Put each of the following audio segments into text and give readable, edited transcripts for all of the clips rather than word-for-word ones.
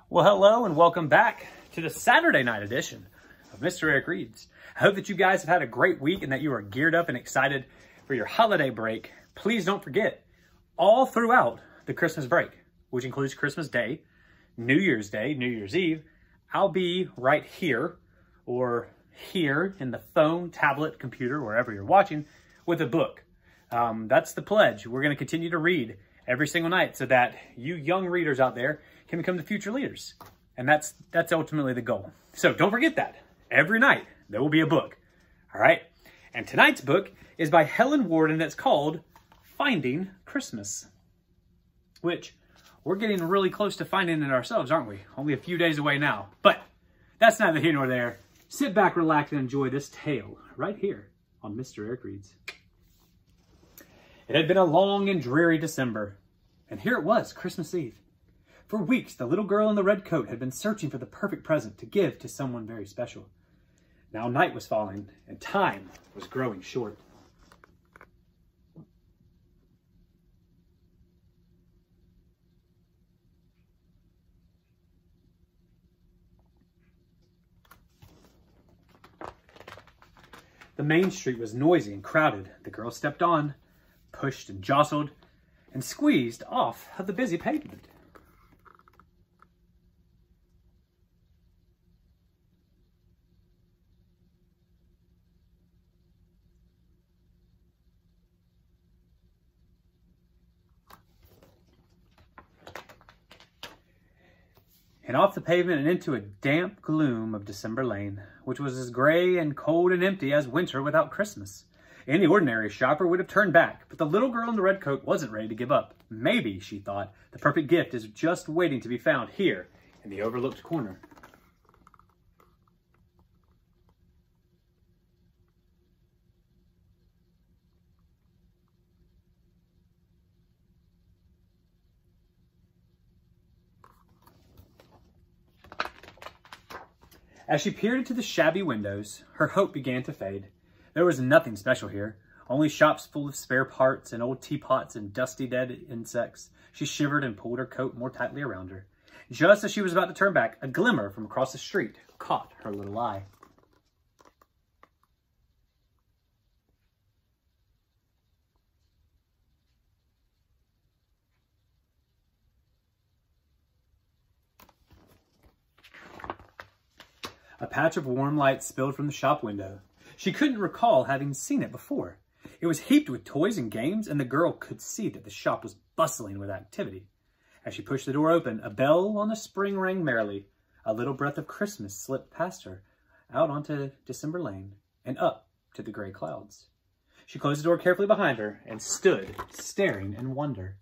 Well, hello and welcome back to the Saturday night edition of Mr. Eric Reads. I hope that you guys have had a great week and that you are geared up and excited for your holiday break. Please don't forget, all throughout the Christmas break, which includes Christmas Day, New Year's Day, New Year's Eve, I'll be right here or here in the phone, tablet, computer, wherever you're watching, with a book. That's the pledge. We're going to continue to read every single night so that you young readers out there can become the future leaders. And that's ultimately the goal. So don't forget that. Every night, there will be a book. All right? And tonight's book is by Helen Ward, and it's called Finding Christmas, which we're getting really close to finding it ourselves, aren't we? Only a few days away now. But that's neither here nor there. Sit back, relax, and enjoy this tale right here on Mr. Eric Reads. It had been a long and dreary December, and here it was, Christmas Eve. For weeks, the little girl in the red coat had been searching for the perfect present to give to someone very special. Now night was falling, and time was growing short. The main street was noisy and crowded. The girl stepped on, pushed and jostled, and squeezed off of the busy pavement. And off the pavement and into a damp gloom of December Lane, which was as gray and cold and empty as winter without Christmas. Any ordinary shopper would have turned back, but the little girl in the red coat wasn't ready to give up. Maybe, she thought, the perfect gift is just waiting to be found here in the overlooked corner. As she peered into the shabby windows, her hope began to fade. There was nothing special here, only shops full of spare parts and old teapots and dusty dead insects. She shivered and pulled her coat more tightly around her. Just as she was about to turn back, a glimmer from across the street caught her little eye. A patch of warm light spilled from the shop window. She couldn't recall having seen it before. It was heaped with toys and games, and the girl could see that the shop was bustling with activity. As she pushed the door open, a bell on the spring rang merrily. A little breath of Christmas slipped past her, out onto December Lane, and up to the gray clouds. She closed the door carefully behind her and stood staring in wonder.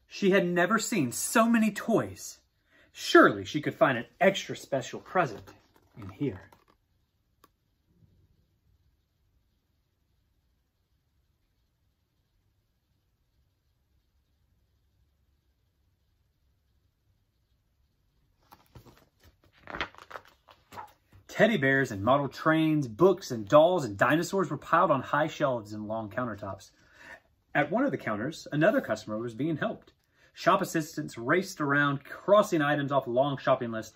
She had never seen so many toys. Surely she could find an extra special present in here. Teddy bears and model trains, books and dolls and dinosaurs were piled on high shelves and long countertops. At one of the counters, another customer was being helped. Shop assistants raced around, crossing items off a long shopping list.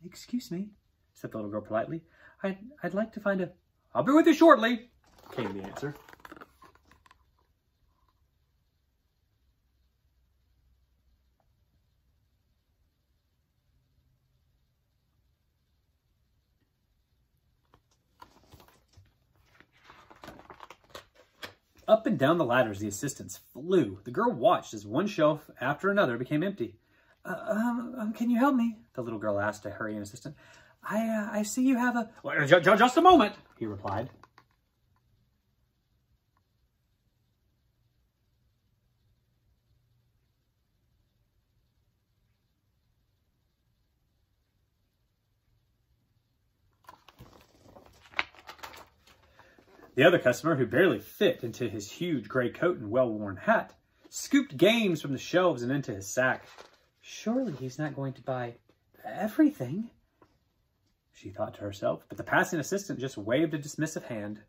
Excuse me, said the little girl politely. I'd like to find a... I'll be with you shortly, came the answer. Up and down the ladders the assistants flew. The girl watched as one shelf after another became empty. Can you help me? The little girl asked a hurrying assistant. I see you have a... Well, just a moment, he replied. The other customer, who barely fit into his huge gray coat and well-worn hat, scooped games from the shelves and into his sack. Surely he's not going to buy everything, she thought to herself, but the passing assistant just waved a dismissive hand.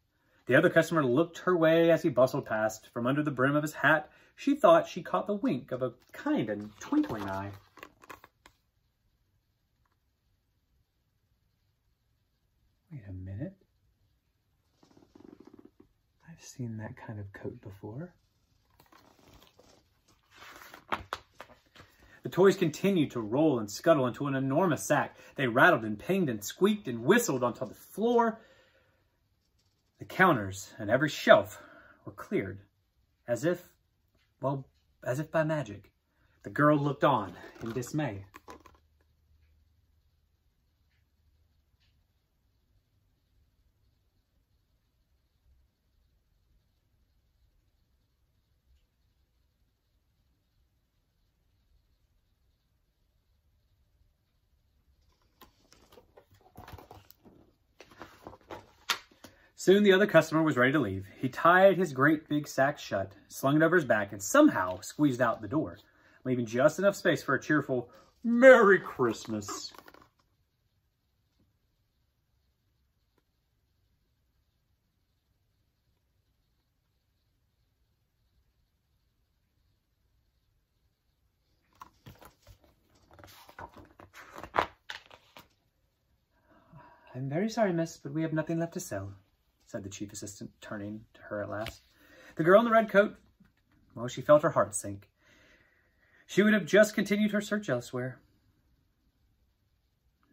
The other customer looked her way as he bustled past. From under the brim of his hat, she thought she caught the wink of a kind and twinkling eye. Wait a minute. I've seen that kind of coat before. The toys continued to roll and scuttle into an enormous sack. They rattled and pinged and squeaked and whistled onto the floor. The counters and every shelf were cleared, as if by magic. The girl looked on in dismay. Soon the other customer was ready to leave. He tied his great big sack shut, slung it over his back, and somehow squeezed out the door, leaving just enough space for a cheerful, "Merry Christmas." "I'm very sorry, miss, but we have nothing left to sell," said the chief assistant, turning to her at last. The girl in the red coat, well, she felt her heart sink. She would have just continued her search elsewhere.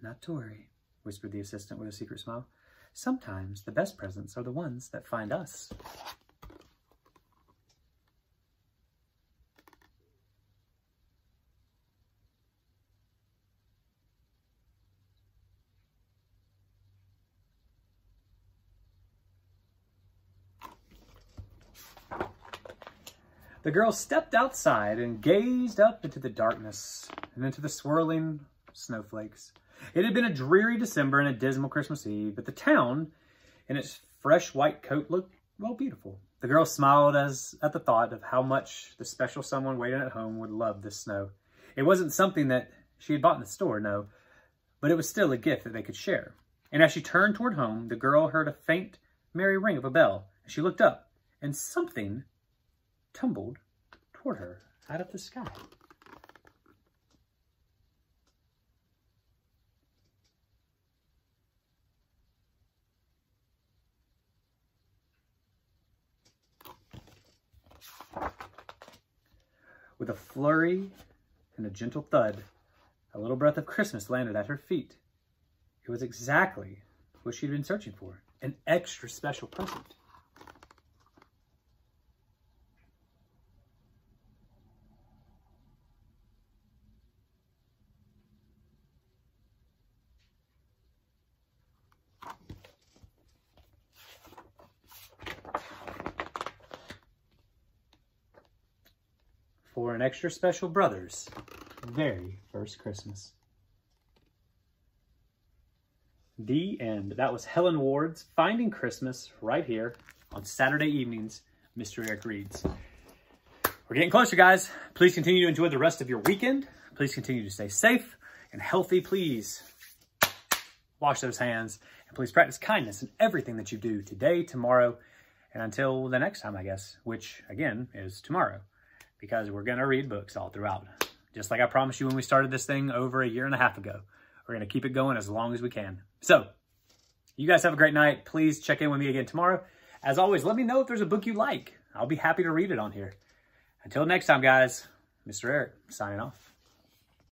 "Not to worry," whispered the assistant with a secret smile. "Sometimes the best presents are the ones that find us." The girl stepped outside and gazed up into the darkness and into the swirling snowflakes. It had been a dreary December and a dismal Christmas Eve, but the town, in its fresh white coat, looked, well, beautiful. The girl smiled at the thought of how much the special someone waiting at home would love this snow. It wasn't something that she had bought in the store, no, but it was still a gift that they could share. And as she turned toward home, the girl heard a faint, merry ring of a bell. She looked up, and something tumbled toward her out of the sky. With a flurry and a gentle thud, a little breath of Christmas landed at her feet. It was exactly what she'd been searching for, an extra special present. For an extra special brother's very first Christmas. The end. That was Helen Ward's Finding Christmas right here on Saturday evenings, Mr. Eric Reads. We're getting closer, guys. Please continue to enjoy the rest of your weekend. Please continue to stay safe and healthy. Please wash those hands and please practice kindness in everything that you do today, tomorrow, and until the next time, I guess, which again is tomorrow. Because we're going to read books all throughout. Just like I promised you when we started this thing over a year and a half ago. We're going to keep it going as long as we can. So, you guys have a great night. Please check in with me again tomorrow. As always, let me know if there's a book you like. I'll be happy to read it on here. Until next time, guys, Mr. Eric, signing off.